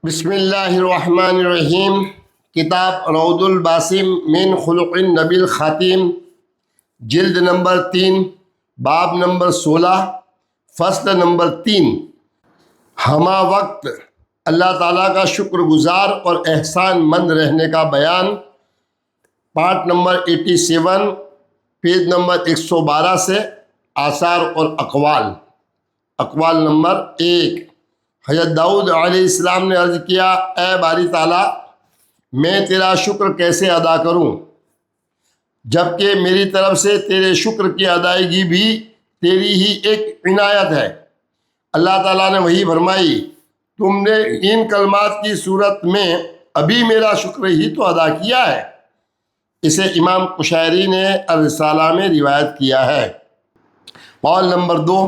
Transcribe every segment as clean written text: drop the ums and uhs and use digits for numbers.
بسم اللہ الرحمن الرحیم۔ کتاب روض الباسم من خلق النبی الخاتم، جلد نمبر 3، باب نمبر 16، فصل نمبر 3۔ ہمہ وقت اللہ تعالیٰ کا شکر گزار اور احسان مند رہنے کا بیان، پارٹ نمبر 87، پیج نمبر 112 سے آثار اور اقوال نمبر 1۔ حضرت داؤد علیہ السلام نے عرض کیا، اے باری تعالیٰ، میں تیرا شکر کیسے ادا کروں جبکہ میری طرف سے تیرے شکر کی ادائیگی بھی تیری ہی ایک عنایت ہے۔ اللہ تعالیٰ نے وہی فرمائی، تم نے ان کلمات کی صورت میں ابھی میرا شکر ہی تو ادا کیا ہے۔ اسے امام قشیری نے الرسالہ میں روایت کیا ہے۔ قول نمبر 2،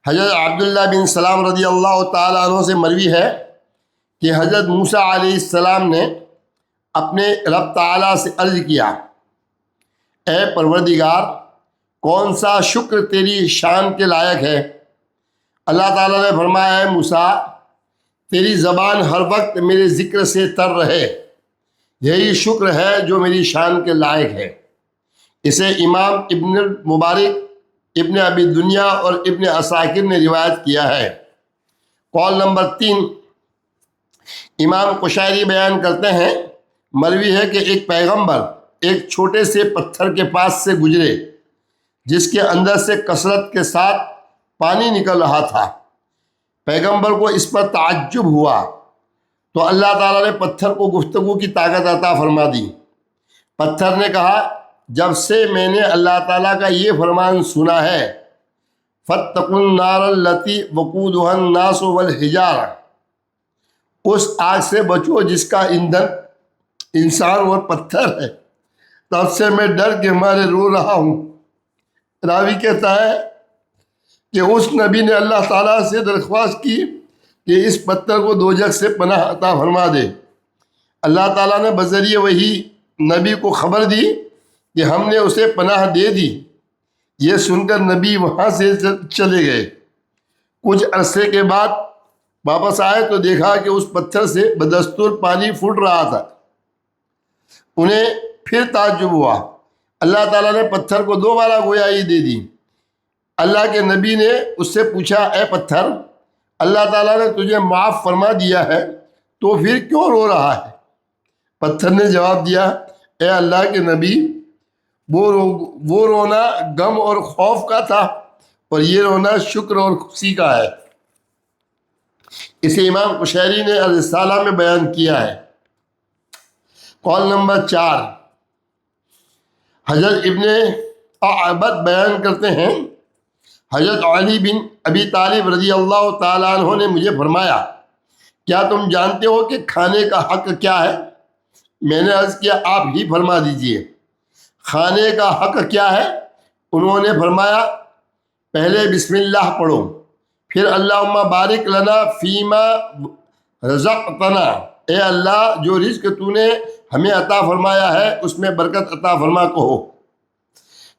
حضرت عبداللہ بن سلام رضی اللہ تعالیٰ عنہ سے مروی ہے کہ حضرت موسیٰ علیہ السلام نے اپنے رب تعالیٰ سے عرض کیا، اے پروردگار، کون سا شکر تیری شان کے لائق ہے؟ اللہ تعالیٰ نے فرمایا، اے موسیٰ، تیری زبان ہر وقت میرے ذکر سے تر رہے، یہی شکر ہے جو میری شان کے لائق ہے۔ اسے امام ابن المبارک، ابن ابی دنیا اور ابن عساکر نے روایت کیا ہے۔ قول نمبر 3، امام قشیری بیان کرتے ہیں، مروی ہے کہ ایک پیغمبر ایک چھوٹے سے پتھر کے پاس سے گزرے جس کے اندر سے کثرت کے ساتھ پانی نکل رہا تھا۔ پیغمبر کو اس پر تعجب ہوا تو اللہ تعالیٰ نے پتھر کو گفتگو کی طاقت عطا فرما دی۔ پتھر نے کہا، جب سے میں نے اللہ تعالیٰ کا یہ فرمان سنا ہے، فَاتَّقُوا النَّارَ الَّتِي وَقُودُهَا النَّاسُ وَالْحِجَارَةُ، اس آگ سے بچو جس کا ایندھن انسان اور پتھر ہے۔ تب سے میں ڈر کے مارے رو رہا ہوں۔ راوی کہتا ہے کہ اس نبی نے اللہ تعالیٰ سے درخواست کی کہ اس پتھر کو دوزخ سے پناہ عطا فرما دے۔ اللہ تعالیٰ نے بذریعہ وحی نبی کو خبر دی کہ ہم نے اسے پناہ دے دی۔ یہ سن کر نبی وہاں سے چلے گئے۔ کچھ عرصے کے بعد واپس آئے تو دیکھا کہ اس پتھر سے بدستور پانی پھوٹ رہا تھا۔ انہیں پھر تعجب ہوا۔ اللہ تعالیٰ نے پتھر کو دوبارہ گویائی دے دی۔ اللہ کے نبی نے اس سے پوچھا، اے پتھر، اللہ تعالیٰ نے تجھے معاف فرما دیا ہے تو پھر کیوں رو رہا ہے؟ پتھر نے جواب دیا، اے اللہ کے نبی، وہ رونا غم اور خوف کا تھا اور یہ رونا شکر اور خوشی کا ہے۔ اسے امام قشیری نے الرسالہ میں بیان کیا ہے۔ قول نمبر 4، حضرت ابن عبد بیان کرتے ہیں، حضرت علی بن ابی طالب رضی اللہ تعالیٰ عنہ نے مجھے فرمایا، کیا تم جانتے ہو کہ کھانے کا حق کیا ہے؟ میں نے عرض کیا، آپ ہی فرما دیجئے۔ کھانے کا حق کیا ہے؟ انہوں نے فرمایا، پہلے بسم اللہ پڑھو، پھر اللہم بارک لنا فیما رزقتنا، اے اللہ، جو رزق تو نے ہمیں عطا فرمایا ہے اس میں برکت عطا فرما کہو۔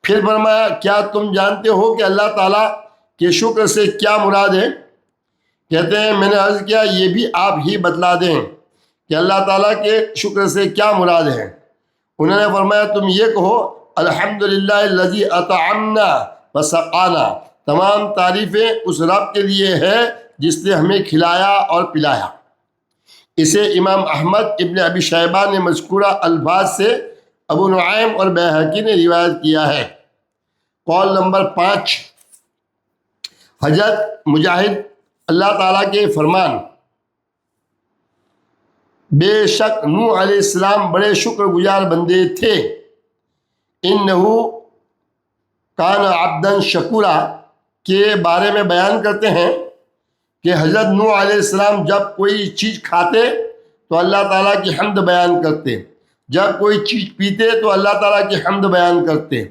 پھر فرمایا، کیا تم جانتے ہو کہ اللہ تعالیٰ کے شکر سے کیا مراد ہے؟ کہتے ہیں، میں نے عرض کیا، یہ بھی آپ ہی بتلا دیں کہ اللہ تعالیٰ کے شکر سے کیا مراد ہے۔ انہوں نے فرمایا، تم یہ کہو، الحمدللہ الذی اطعمنا وسقانا، تمام تعریفیں اس رب کے لیے ہے جس نے ہمیں کھلایا اور پلایا۔ اسے امام احمد ابن ابی شیبہ نے مذکورہ الفاظ سے ابو نعیم اور بیہقی نے روایت کیا ہے۔ قول نمبر 5، حضرت مجاہد اللہ تعالیٰ کے فرمان، بے شک نوح علیہ السلام بڑے شکر گزار بندے تھے، انہو کان عبدا شکورا کے بارے میں بیان کرتے ہیں کہ حضرت نوح علیہ السلام جب کوئی چیز کھاتے تو اللہ تعالیٰ کی حمد بیان کرتے، جب کوئی چیز پیتے تو اللہ تعالیٰ کی حمد بیان کرتے،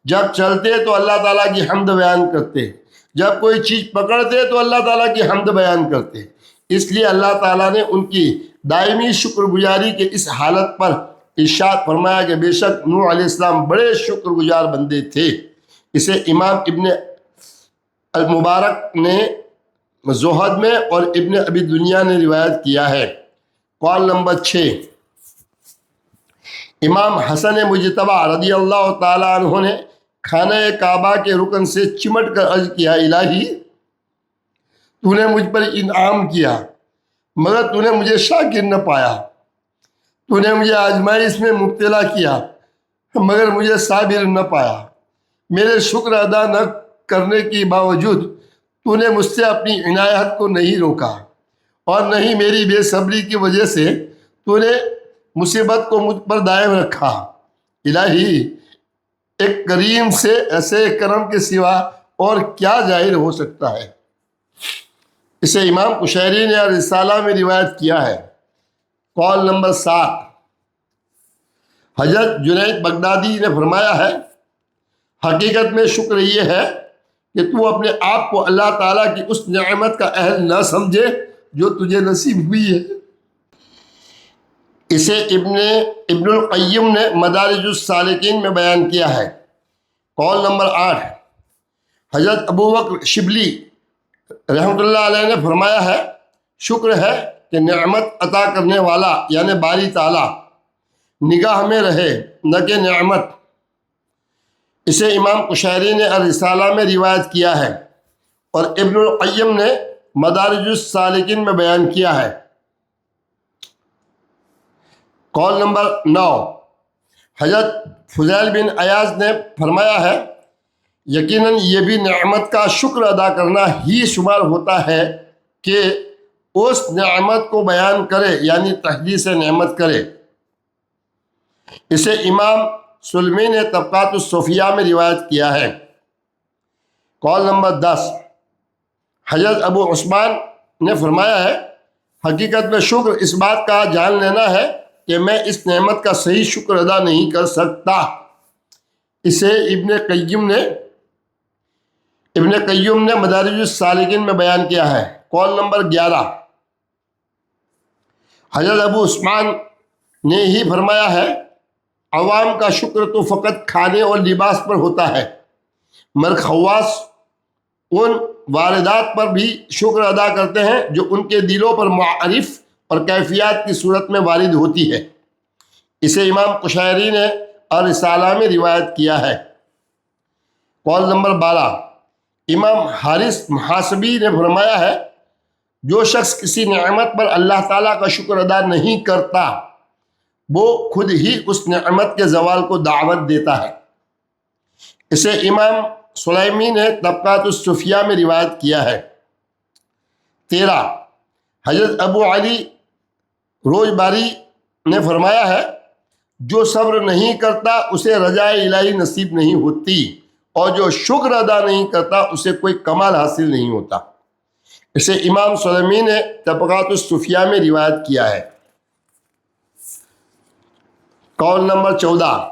جب چلتے تو اللہ تعالیٰ کی حمد بیان کرتے، جب کوئی چیز پکڑتے تو اللہ تعالیٰ کی حمد بیان کرتے۔ اس لیے اللہ تعالیٰ نے ان کی دائمی شکر گزاری کے اس حالت پر ارشاد فرمایا کہ بے شک نوح علیہ السلام بڑے شکر گزار بندے تھے۔ اسے امام ابن المبارک نے زہد میں اور ابن ابی دنیا نے روایت کیا ہے۔ قول نمبر 6، امام حسن مجتبی رضی اللہ تعالیٰ عنہ نے خانہ کعبہ کے رکن سے چمٹ کر عرض کیا، الہی تو نے مجھ پر انعام کیا مگر تو نے مجھے شاکر نہ پایا، تو نے مجھے آزمائش میں مبتلا کیا مگر مجھے صابر نہ پایا، میرے شکر ادا نہ کرنے کے باوجود تو نے مجھ سے اپنی عنایت کو نہیں روکا، اور نہ ہی میری بے صبری کی وجہ سے تو نے مصیبت کو مجھ پر دائم رکھا۔ الہی ایک کریم سے ایسے کرم کے سوا اور کیا ظاہر ہو سکتا ہے۔ اسے امام قشیری نے رسالہ میں روایت کیا ہے۔ قول نمبر 7، حضرت جنید بغدادی نے فرمایا ہے، حقیقت میں شکر یہ ہے کہ تو اپنے آپ کو اللہ تعالیٰ کی اس نعمت کا اہل نہ سمجھے جو تجھے نصیب ہوئی ہے۔ اسے ابن القیم نے مدارج السالکین میں بیان کیا ہے۔ قول نمبر 8، حضرت ابو بکر شبلی رحمۃ اللہ علیہ نے فرمایا ہے، شکر ہے کہ نعمت عطا کرنے والا یعنی باری تعالیٰ نگاہ میں رہے نہ کہ نعمت۔ اسے امام قشیری نے الرسالہ میں روایت کیا ہے اور ابن القیم نے مدارج السالکین میں بیان کیا ہے۔ قول نمبر 9، حضرت فضیل بن عیاض نے فرمایا ہے، یقیناً یہ بھی نعمت کا شکر ادا کرنا ہی شمار ہوتا ہے کہ اس نعمت کو بیان کرے یعنی تحدیث نعمت کرے۔ اسے امام سلمی نے طبقات الصوفیہ میں روایت کیا ہے۔ قول نمبر 10، حضرت ابو عثمان نے فرمایا ہے، حقیقت میں شکر اس بات کا جان لینا ہے کہ میں اس نعمت کا صحیح شکر ادا نہیں کر سکتا۔ اسے ابن قیم نے مدارج السالکین میں بیان کیا ہے۔ قول نمبر 11، حضرت ابو عثمان نے ہی فرمایا ہے، عوام کا شکر تو فقط کھانے اور لباس پر ہوتا ہے مگر خواص ان واردات پر بھی شکر ادا کرتے ہیں جو ان کے دلوں پر معرف اور کیفیات کی صورت میں وارد ہوتی ہے۔ اسے امام قشیری نے الرسالہ میں روایت کیا ہے۔ قول نمبر 12، امام حارث محاسبی نے فرمایا ہے، جو شخص کسی نعمت پر اللہ تعالیٰ کا شکر ادا نہیں کرتا وہ خود ہی اس نعمت کے زوال کو دعوت دیتا ہے۔ اسے امام سلیمی نے طبقات الصوفیہ میں روایت کیا ہے۔ 13، حضرت ابو علی روزباری نے فرمایا ہے، جو صبر نہیں کرتا اسے رجائے الہی نصیب نہیں ہوتی، اور جو شکر ادا نہیں کرتا اسے کوئی کمال حاصل نہیں ہوتا۔ اسے امام سلیمی نے طبقات الصوفیہ میں روایت کیا ہے۔ قول نمبر 14،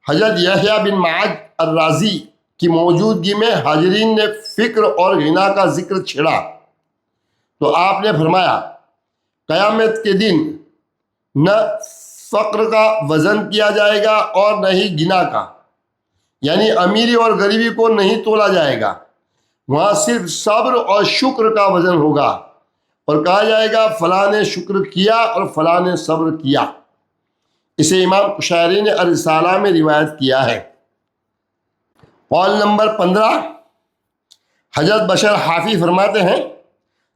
حضرت یحییٰ بن معاذ الرازی کی موجودگی میں حاضرین نے فقر اور غنا کا ذکر چھیڑا تو آپ نے فرمایا، قیامت کے دن نہ فقر کا وزن کیا جائے گا اور نہ ہی غنا کا، یعنی امیری اور غریبی کو نہیں تولا جائے گا، وہاں صرف صبر اور شکر کا وزن ہوگا، اور کہا جائے گا فلاں نے شکر کیا اور فلاں نے صبر کیا۔ اسے امام قشیری نے الرسالہ میں روایت کیا ہے۔ قول نمبر 15، حضرت بشر حافی فرماتے ہیں،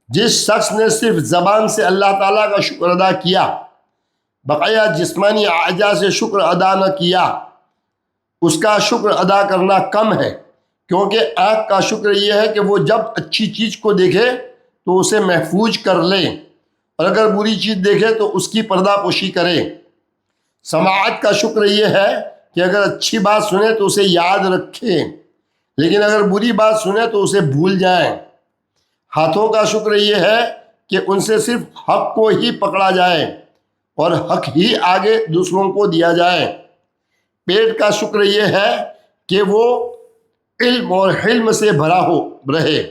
جس شخص نے صرف زبان سے اللہ تعالیٰ کا شکر ادا کیا، بقیہ جسمانی اعضاء سے شکر ادا نہ کیا، اس کا شکر ادا کرنا کم ہے، کیونکہ آنکھ کا شکر یہ ہے کہ وہ جب اچھی چیز کو دیکھے تو اسے محفوظ کر لے، اور اگر بری چیز دیکھے تو اس کی پردہ پوشی کرے۔ سماعت کا شکر یہ ہے کہ اگر اچھی بات سنے تو اسے یاد رکھیں، لیکن اگر بری بات سنے تو اسے بھول جائیں۔ ہاتھوں کا شکر یہ ہے کہ ان سے صرف حق کو ہی پکڑا جائے اور حق ہی آگے دوسروں کو دیا جائے۔ پیٹ کا شکر یہ ہے کہ وہ علم اور حلم سے بھرا رہے۔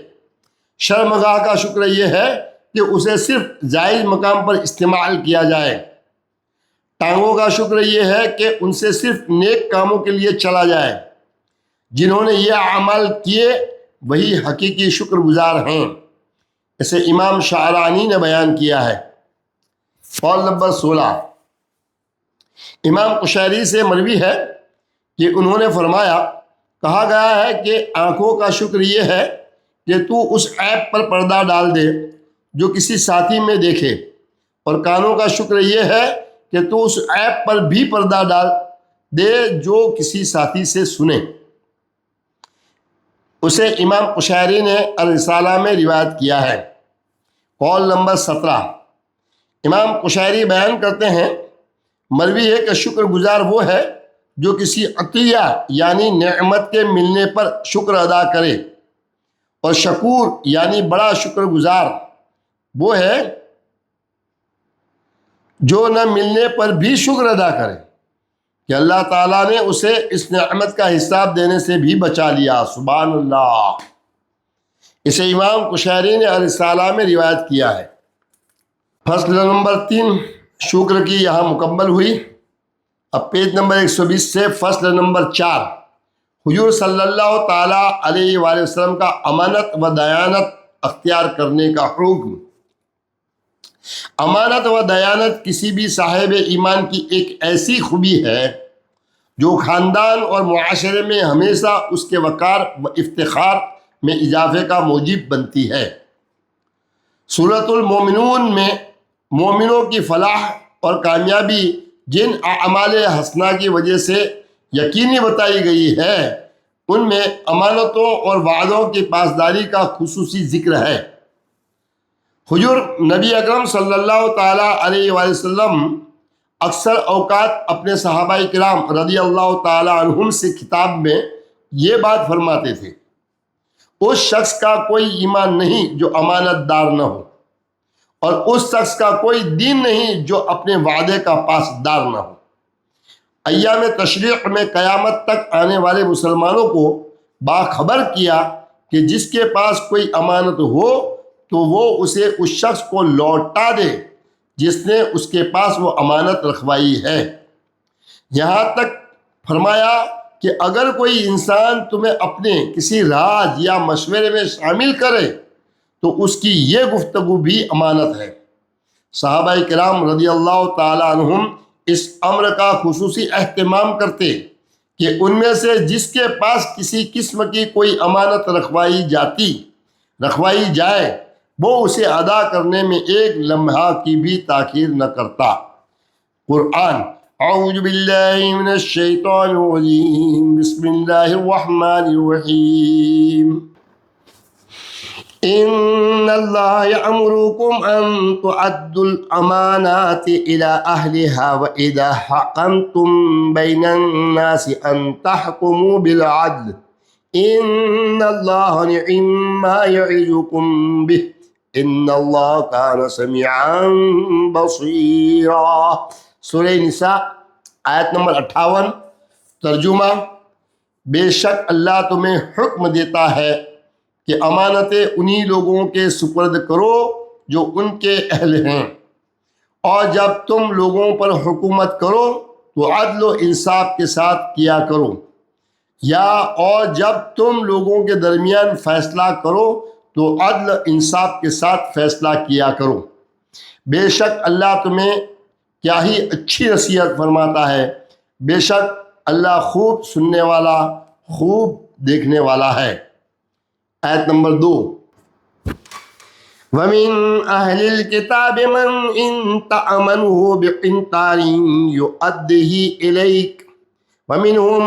شرمگاہ کا شکر یہ ہے کہ اسے صرف جائز مقام پر استعمال کیا جائے۔ ٹانگوں کا شکر یہ ہے کہ ان سے صرف نیک کاموں کے لیے چلا جائے۔ جنہوں نے یہ اعمال کیے وہی حقیقی شکر گزار ہیں۔ اسے امام شعرانی نے بیان کیا ہے۔ قول نمبر 16، امام قشیری سے مروی ہے کہ انہوں نے فرمایا، کہا گیا ہے کہ آنکھوں کا شکر یہ ہے کہ تو اس عیب پر پردہ ڈال دے جو کسی ساتھی میں دیکھے، اور کانوں کا شکر یہ ہے کہ تو اس عیب پر بھی پردہ ڈال دے جو کسی ساتھی سے سنے۔ اسے امام قشیری نے الرسالہ میں روایت کیا ہے۔ قول نمبر 17، امام قشیری بیان کرتے ہیں، مروی ہے کہ شکر گزار وہ ہے جو کسی عطیہ یعنی نعمت کے ملنے پر شکر ادا کرے، اور شکور یعنی بڑا شکر گزار وہ ہے جو نہ ملنے پر بھی شکر ادا کرے کہ اللہ تعالیٰ نے اسے اس نعمت کا حساب دینے سے بھی بچا لیا۔ سبحان اللہ۔ اسے امام قشیری نے الرسالہ میں روایت کیا ہے۔ فصل نمبر 3 شکر کی یہاں مکمل ہوئی۔ اب پیج نمبر 120 سے فصل نمبر 4 حضور صلی اللہ تعالیٰ علیہ وآلہ وسلم کا امانت و دیانت اختیار کرنے کا حکم۔ امانت و دیانت کسی بھی صاحب ایمان کی ایک ایسی خوبی ہے جو خاندان اور معاشرے میں ہمیشہ اس کے وقار و افتخار میں اضافے کا موجب بنتی ہے۔ سورۃ المومنون میں مومنوں کی فلاح اور کامیابی جن اعمال حسنہ کی وجہ سے یقینی بتائی گئی ہے، ان میں امانتوں اور وعدوں کی پاسداری کا خصوصی ذکر ہے۔ حضور نبی اکرم صلی اللہ تعالیٰ علیہ وآلہ وسلم اکثر اوقات اپنے صحابہ کرام رضی اللہ تعالیٰ عنہم سے خطاب میں یہ بات فرماتے تھے، اس شخص کا کوئی ایمان نہیں جو امانت دار نہ ہو، اور اس شخص کا کوئی دین نہیں جو اپنے وعدے کا پاسدار نہ ہو۔ ایام تشریق میں قیامت تک آنے والے مسلمانوں کو باخبر کیا کہ جس کے پاس کوئی امانت ہو تو وہ اسے اس شخص کو لوٹا دے جس نے اس کے پاس وہ امانت رکھوائی ہے۔ یہاں تک فرمایا کہ اگر کوئی انسان تمہیں اپنے کسی راز یا مشورے میں شامل کرے تو اس کی یہ گفتگو بھی امانت ہے۔ صحابہ کرام رضی اللہ تعالیٰ عنہم اس امر کا خصوصی اہتمام کرتے کہ ان میں سے جس کے پاس کسی قسم کی کوئی امانت رکھوائی جائے وہ اسے ادا کرنے میں ایک لمحہ کی بھی تاخیر نہ کرتا۔ قرآن۔ اعوذ باللہ من الشیطان الرجیم، بسم اللہ الرحمن الرحیم۔ ان اللہ یأمرکم ان تعدوا الامانات الى اہلها واذا حکمتم بین الناس ان تحکموا بالعدل ان اللہ نعم ما یعظکم به ان اللہ کان سمیعا بصیرا۔ سورہ نساء آیت نمبر 58۔ ترجمہ: بے شک اللہ تمہیں حکم دیتا ہے کہ امانتیں انہی لوگوں کے سپرد کرو جو ان کے اہل ہیں، اور جب تم لوگوں پر حکومت کرو تو عدل و انصاف کے ساتھ کیا کرو، اور جب تم لوگوں کے درمیان فیصلہ کرو تو عدل انصاف کے ساتھ فیصلہ کیا کرو۔ بے شک اللہ تمہیں کیا ہی اچھی نصیحت فرماتا ہے، بے شک اللہ خوب سننے والا خوب دیکھنے والا ہے۔ آیت نمبر 2۔ وَمِنْ أَهْلِ الْكِتَابِ مَنْ إِنْ تَأْمَنْهُ بِقِنْطَارٍ يُؤَدِّهِ إِلَيْكَ وَمِنْهُمْ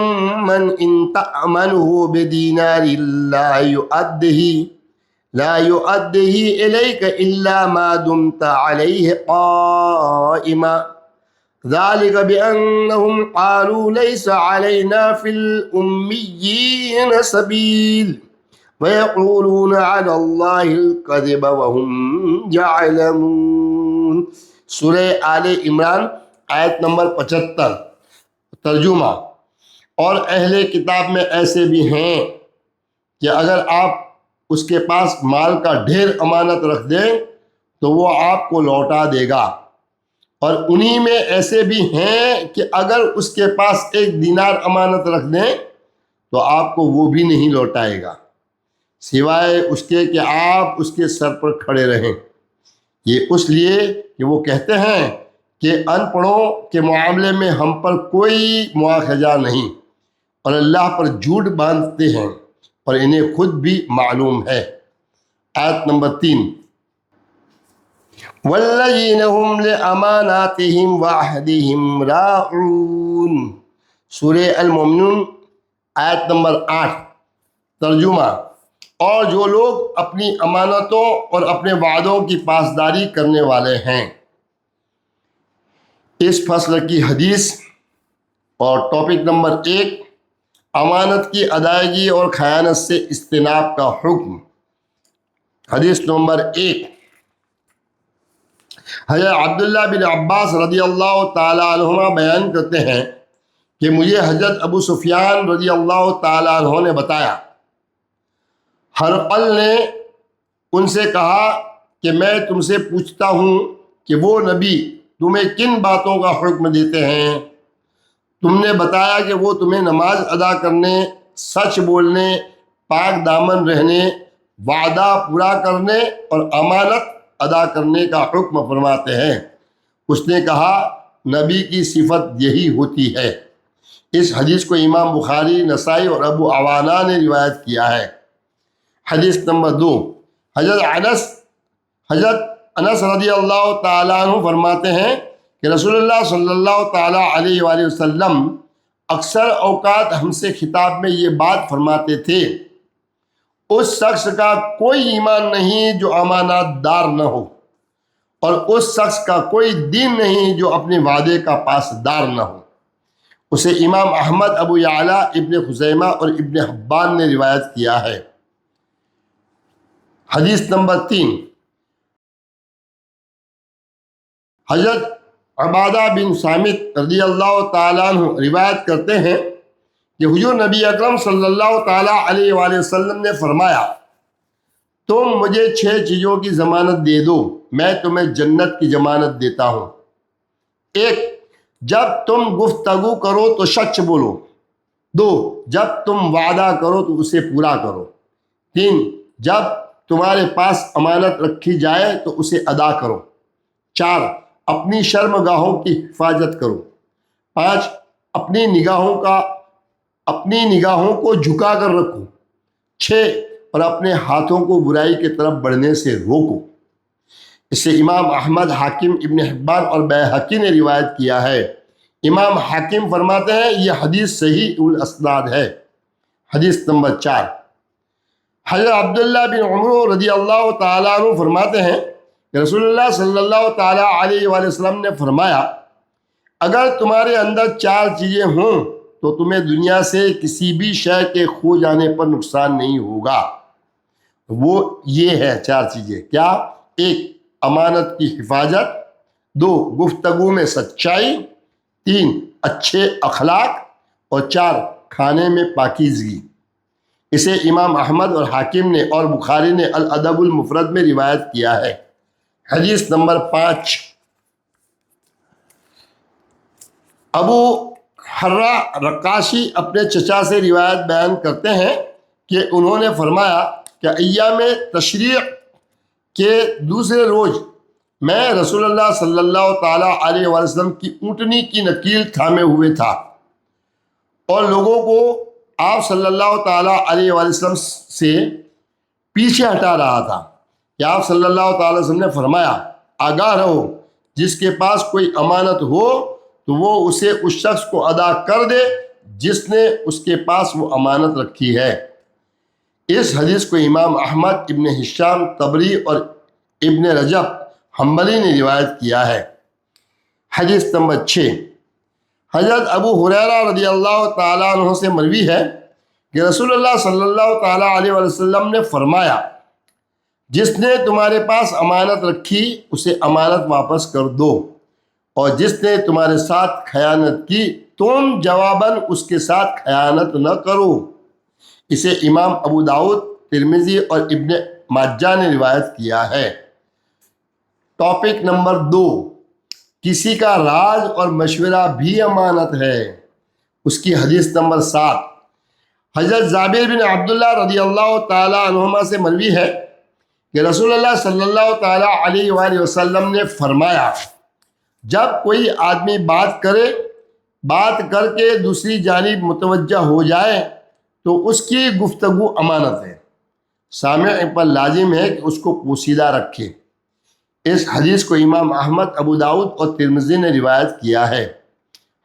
مَنْ إِنْ تَأْمَنْهُ بِدِينَارٍ لا يؤديه إليك إلا ما دمت عليه قائما ذلك بأنهم قالوا ليس علينا في الأميين سبيل ويقولون على الله الكذب وهم يعلمون۔ سورہ آل عمران آیت نمبر 75۔ ترجمہ: اور اہل کتاب میں ایسے بھی ہیں کہ اگر آپ اس کے پاس مال کا ڈھیر امانت رکھ دیں تو وہ آپ کو لوٹا دے گا، اور انہی میں ایسے بھی ہیں کہ اگر اس کے پاس 1 دینار امانت رکھ دیں تو آپ کو وہ بھی نہیں لوٹائے گا، سوائے اس کے کہ آپ اس کے سر پر کھڑے رہیں۔ یہ اس لیے کہ وہ کہتے ہیں کہ ان پڑھوں کے معاملے میں ہم پر کوئی مواخذہ نہیں، اور اللہ پر جھوٹ باندھتے ہیں اور انہیں خود بھی معلوم ہے۔ آیت نمبر 3، والذین هم لأماناتهم وعہدهم راعون، سورہ المومنون آیت نمبر 8۔ ترجمہ، اور جو لوگ اپنی امانتوں اور اپنے وعدوں کی پاسداری کرنے والے ہیں۔ اس فصل کی حدیث اور ٹاپک نمبر 1، امانت کی ادائیگی اور خیانت سے اجتناب کا حکم۔ حدیث نمبر 1، حضرت عبداللہ بن عباس رضی اللہ تعالی عنہما بیان کرتے ہیں کہ مجھے حضرت ابو سفیان رضی اللہ تعالی عنہ نے بتایا، ہرقل نے ان سے کہا کہ میں تم سے پوچھتا ہوں کہ وہ نبی تمہیں کن باتوں کا حکم دیتے ہیں؟ تم نے بتایا کہ وہ تمہیں نماز ادا کرنے، سچ بولنے، پاک دامن رہنے، وعدہ پورا کرنے اور امانت ادا کرنے کا حکم فرماتے ہیں۔ اس نے کہا، نبی کی صفت یہی ہوتی ہے۔ اس حدیث کو امام بخاری، نسائی اور ابو عوانہ نے روایت کیا ہے۔ حدیث نمبر 2، حضرت انس رضی اللہ تعالیٰ عنہ فرماتے ہیں کہ رسول اللہ صلی اللہ تعالیٰ علیہ وآلہ وسلم اکثر اوقات ہم سے خطاب میں یہ بات فرماتے تھے، اس شخص کا کوئی ایمان نہیں جو امانت دار نہ ہو، اور اس شخص کا کوئی دین نہیں جو اپنے وعدے کا پاسدار نہ ہو۔ اسے امام احمد، ابو یعلا، ابن خزیمہ اور ابن حبان نے روایت کیا ہے۔ حدیث نمبر 3، حضرت عبادہ بن صامت رضی اللہ تعالیٰ عنہ روایت کرتے ہیں کہ حضور نبی اکرم صلی اللہ تعالیٰ علیہ وآلہ وسلم نے فرمایا، تم مجھے 6 چیزوں کی ضمانت دے دو، میں تمہیں جنت کی ضمانت دیتا ہوں۔ 1، جب تم گفتگو کرو تو سچ بولو۔ 2، جب تم وعدہ کرو تو اسے پورا کرو۔ 3، جب تمہارے پاس امانت رکھی جائے تو اسے ادا کرو۔ 4، اپنی شرمگاہوں کی حفاظت کرو۔ 5، اپنی نگاہوں کو جھکا کر رکھو۔ 6، اور اپنے ہاتھوں کو برائی کی طرف بڑھنے سے روکو۔ اسے امام احمد، حاکم، ابن حبان اور بیہقی نے روایت کیا ہے۔ امام حاکم فرماتے ہیں یہ حدیث صحیح الاسناد ہے۔ حدیث نمبر 4، حضرت عبداللہ بن عمر رضی اللہ تعالیٰ عنہ فرماتے ہیں کہ رسول اللہ صلی اللہ تعالیٰ علیہ وآلہ وسلم نے فرمایا، اگر تمہارے اندر 4 چیزیں ہوں تو تمہیں دنیا سے کسی بھی شے کے کھو جانے پر نقصان نہیں ہوگا۔ وہ یہ ہے 4 چیزیں، کیا؟ 1، امانت کی حفاظت۔ 2، گفتگو میں سچائی۔ 3، اچھے اخلاق۔ اور 4، کھانے میں پاکیزگی۔ اسے امام احمد اور حاکم نے اور بخاری نے الادب المفرد میں روایت کیا ہے۔ حدیث نمبر 5، ابو حرہ رقاشی اپنے چچا سے روایت بیان کرتے ہیں کہ انہوں نے فرمایا کہ ایام تشریق کے دوسرے روز میں رسول اللہ صلی اللہ تعالیٰ علیہ وآلہ وسلم کی اونٹنی کی نکیل تھامے ہوئے تھا اور لوگوں کو آپ صلی اللہ تعالیٰ علیہ وآلہ وسلم سے پیچھے ہٹا رہا تھا کہ آپ صلی اللہ تعالیٰ علیہ وسلم نے فرمایا، آگاہ رہو، جس کے پاس کوئی امانت ہو تو وہ اسے اس شخص کو ادا کر دے جس نے اس کے پاس وہ امانت رکھی ہے۔ اس حدیث کو امام احمد، ابن ہشام طبری اور ابن رجب حنبلی نے روایت کیا ہے۔ حدیث نمبر 6، حضرت ابو ہریرہ رضی اللہ تعالیٰ عنہ سے مروی ہے کہ رسول اللہ صلی اللہ تعالیٰ علیہ وسلم نے فرمایا، جس نے تمہارے پاس امانت رکھی اسے امانت واپس کر دو، اور جس نے تمہارے ساتھ خیانت کی تم جواباً اس کے ساتھ خیانت نہ کرو۔ اسے امام ابو داؤد، ترمذی اور ابن ماجہ نے روایت کیا ہے۔ ٹاپک نمبر 2، کسی کا راز اور مشورہ بھی امانت ہے۔ اس کی حدیث نمبر 7، حضرت جابر بن عبداللہ رضی اللہ تعالیٰ عنہما سے مروی ہے کہ رسول اللہ صلی اللہ تعالیٰ علیہ وآلہ وسلم نے فرمایا، جب کوئی آدمی بات کر کے دوسری جانب متوجہ ہو جائے تو اس کی گفتگو امانت ہے، سامع پر لازم ہے کہ اس کو پوشیدہ رکھے۔ اس حدیث کو امام احمد، ابو داؤد اور ترمذی نے روایت کیا ہے۔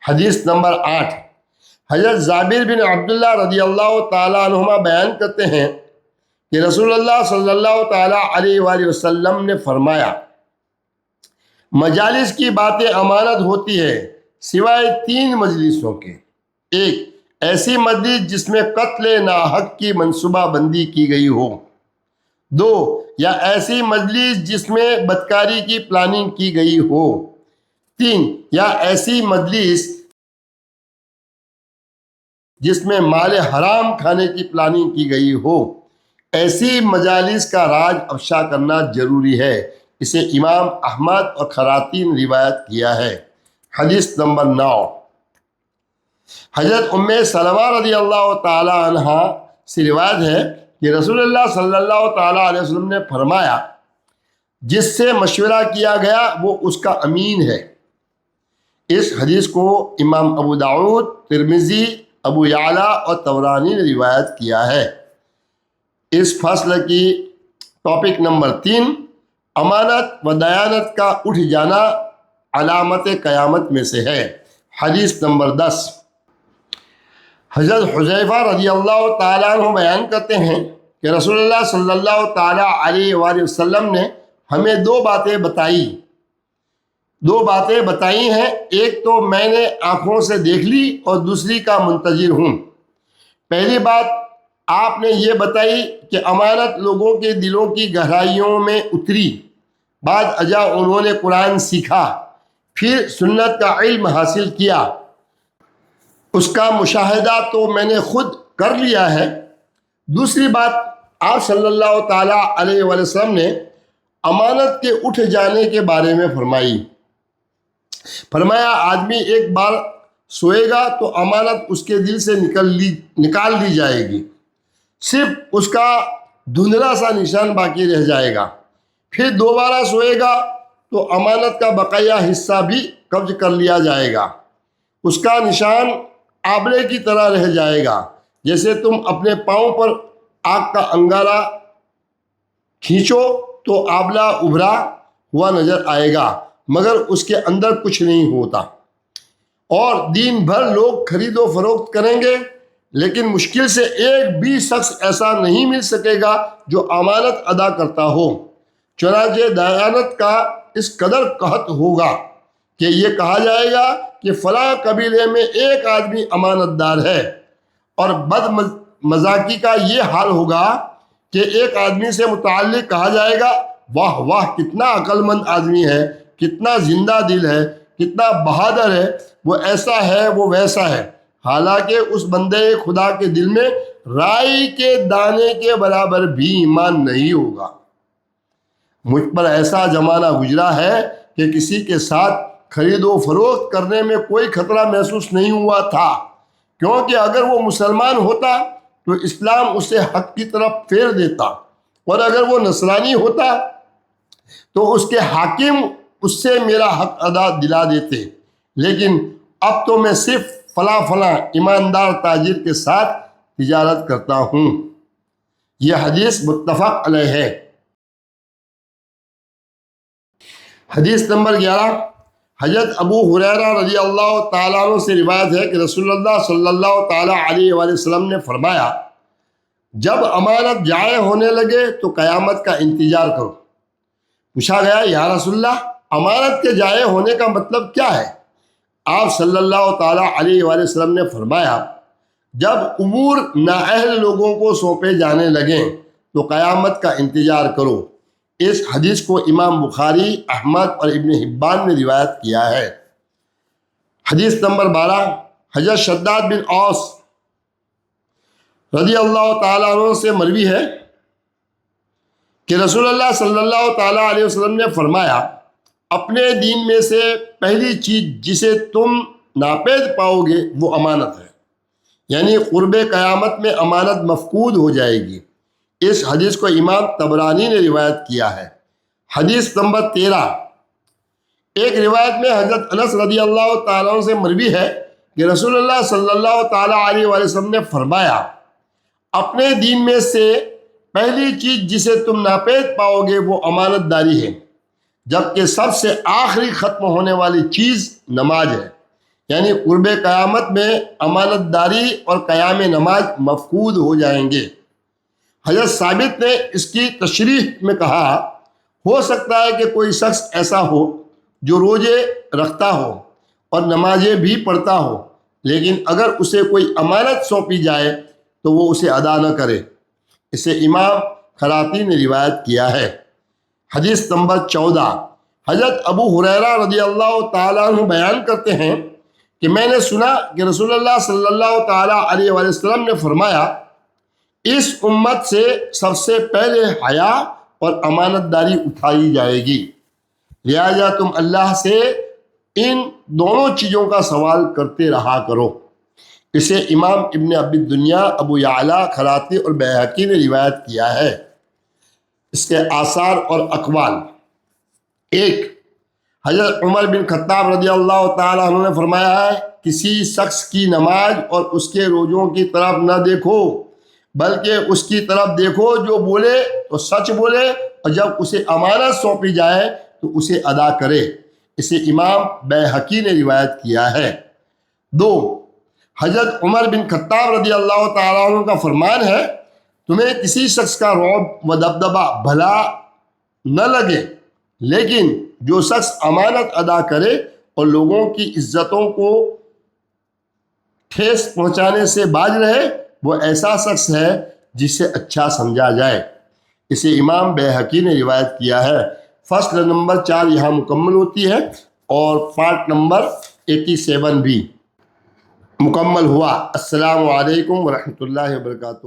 حدیث نمبر 8، حضرت جابر بن عبداللہ رضی اللہ تعالیٰ عنہما بیان کرتے ہیں کہ رسول اللہ صلی اللہ تعالیٰ علیہ وآلہ وسلم نے فرمایا، مجالس کی باتیں امانت ہوتی ہے سوائے 3 مجلسوں کے۔ 1، ایسی مجلس جس میں قتل ناحق کی منصوبہ بندی کی گئی ہو۔ 2، یا ایسی مجلس جس میں بدکاری کی پلاننگ کی گئی ہو۔ 3، یا ایسی مجلس جس میں مال حرام کھانے کی پلاننگ کی گئی ہو۔ ایسی مجالس کا راز افشا کرنا ضروری ہے۔ اسے امام احمد اور خراتی نے روایت کیا ہے۔ حدیث نمبر 9، حضرت ام سلمہ رضی اللہ تعالی عنہا سے روایت ہے کہ رسول اللہ صلی اللہ تعالیٰ علیہ وسلم نے فرمایا، جس سے مشورہ کیا گیا وہ اس کا امین ہے۔ اس حدیث کو امام ابو داؤد، ترمذی، ابو یعلا اور طبرانی نے روایت کیا ہے۔ اس فصل کی ٹاپک نمبر 3، امانت و دیانت کا اٹھ جانا علامت قیامت میں سے ہے۔ حدیث نمبر 10، حضرت حذیفہ رضی اللہ تعالیٰ عنہ بیان کرتے ہیں کہ رسول اللہ صلی اللہ تعالیٰ علیہ وآلہ وسلم نے ہمیں 2 باتیں بتائی ہیں۔ ایک تو میں نے آنکھوں سے دیکھ لی اور دوسری کا منتظر ہوں۔ پہلی بات آپ نے یہ بتائی کہ امانت لوگوں کے دلوں کی گہرائیوں میں اتری، بعد ازاں انہوں نے قرآن سیکھا، پھر سنت کا علم حاصل کیا، اس کا مشاہدہ تو میں نے خود کر لیا ہے۔ دوسری بات آپ صلی اللہ تعالیٰ علیہ وآلہ وسلم نے امانت کے اٹھ جانے کے بارے میں فرمایا آدمی ایک بار سوئے گا تو امانت اس کے دل سے نکال لی جائے گی، صرف اس کا دھندلا سا نشان باقی رہ جائے گا۔ پھر دوبارہ سوئے گا تو امانت کا بقیہ حصہ بھی قبض کر لیا جائے گا، اس کا نشان آبلے کی طرح رہ جائے گا۔ جیسے تم اپنے پاؤں پر آگ کا انگارہ کھینچو تو آبلہ ابھرا ہوا نظر آئے گا مگر اس کے اندر کچھ نہیں ہوتا۔ اور دن بھر لوگ خرید و فروخت کریں گے لیکن مشکل سے ایک بھی شخص ایسا نہیں مل سکے گا جو امانت ادا کرتا ہو۔ چنانچہ دیانت کا اس قدر قحط ہوگا کہ یہ کہا جائے گا کہ فلاں قبیلے میں ایک آدمی امانت دار ہے، اور بد مزاقی کا یہ حال ہوگا کہ ایک آدمی سے متعلق کہا جائے گا، واہ واہ کتنا عقل مند آدمی ہے، کتنا زندہ دل ہے، کتنا بہادر ہے، وہ ایسا ہے وہ ویسا ہے، حالانکہ اس بندے خدا کے دل میں رائی کے دانے کے برابر بھی ایمان نہیں ہوگا۔ مجھ پر ایسا زمانہ گزرا ہے کہ کسی کے ساتھ خرید و فروخت کرنے میں کوئی خطرہ محسوس نہیں ہوا تھا، کیونکہ اگر وہ مسلمان ہوتا تو اسلام اسے حق کی طرف پھیر دیتا، اور اگر وہ نصرانی ہوتا تو اس کے حاکم اس سے میرا حق ادا دلا دیتے۔ لیکن اب تو میں صرف فلاں ایماندار تاجر کے ساتھ تجارت کرتا ہوں۔ یہ حدیث متفق علیہ ہے۔ حدیث نمبر 11، حضرت ابو ہریرہ رضی اللہ تعالیٰ عنہ سے روایت ہے کہ رسول اللہ صلی اللہ تعالیٰ علیہ وآلہ وسلم نے فرمایا، جب امانت ضائع ہونے لگے تو قیامت کا انتظار کرو۔ پوچھا گیا، یا رسول اللہ امانت کے ضائع ہونے کا مطلب کیا ہے؟ آپ صلی اللہ تعالیٰ علیہ وآلہ وسلم نے فرمایا، جب امور نااہل لوگوں کو سونپے جانے لگیں تو قیامت کا انتظار کرو۔ اس حدیث کو امام بخاری، احمد اور ابن حبان نے روایت کیا ہے۔ حدیث نمبر 12، حضرت شداد بن اوس رضی اللہ تعالیٰ عنہ سے مروی ہے کہ رسول اللہ صلی اللہ تعالیٰ علیہ وسلم نے فرمایا، اپنے دین میں سے پہلی چیز جسے تم ناپید پاؤ گے وہ امانت ہے۔ یعنی قرب قیامت میں امانت مفقود ہو جائے گی۔ اس حدیث کو امام طبرانی نے روایت کیا ہے۔ حدیث نمبر 13، ایک روایت میں حضرت انس رضی اللہ تعالیٰ عنہ سے مروی ہے کہ رسول اللہ صلی اللہ تعالیٰ علیہ وآلہ وسلم نے فرمایا، اپنے دین میں سے پہلی چیز جسے تم ناپید پاؤ گے وہ امانت داری ہے، جبکہ سب سے آخری ختم ہونے والی چیز نماز ہے۔ یعنی قرب قیامت میں امانت داری اور قیام نماز مفقود ہو جائیں گے۔ حضرت ثابت نے اس کی تشریح میں کہا، ہو سکتا ہے کہ کوئی شخص ایسا ہو جو روزے رکھتا ہو اور نمازیں بھی پڑھتا ہو، لیکن اگر اسے کوئی امانت سونپی جائے تو وہ اسے ادا نہ کرے۔ اسے امام خراتی نے روایت کیا ہے۔ حدیث نمبر 14، حضرت ابو ہریرہ رضی اللہ تعالیٰ عنہ بیان کرتے ہیں کہ میں نے سنا کہ رسول اللہ صلی اللہ تعالیٰ علیہ وآلہ وسلم نے فرمایا، اس امت سے سب سے پہلے حیا اور امانت داری اٹھائی جائے گی، لہذا تم اللہ سے ان دونوں چیزوں کا سوال کرتے رہا کرو۔ اسے امام ابن ابی الدنیا، ابو یعلا خراتی اور بیہقی نے روایت کیا ہے۔ اس کے آثار اور اقوال، ایک، حضرت عمر بن خطاب رضی اللہ تعالیٰ عنہ نے فرمایا ہے، کسی شخص کی نماز اور اس کے روزوں کی طرف نہ دیکھو، بلکہ اس کی طرف دیکھو جو بولے تو سچ بولے، اور جب اسے امانت سونپی جائے تو اسے ادا کرے۔ اسے امام بیہقی نے روایت کیا ہے۔ دو، حضرت عمر بن خطاب رضی اللہ تعالیٰ عنہ کا فرمان ہے، تمہیں کسی شخص کا رعب و دبدبہ بھلا نہ لگے، لیکن جو شخص امانت ادا کرے اور لوگوں کی عزتوں کو ٹھیس پہنچانے سے باز رہے، وہ ایسا شخص ہے جسے اچھا سمجھا جائے۔ اسے امام بیہقی نے روایت کیا ہے۔ فصل نمبر 4 یہاں مکمل ہوتی ہے اور پارٹ نمبر 87 بھی مکمل ہوا۔ السلام علیکم ورحمۃ اللہ وبرکاتہ۔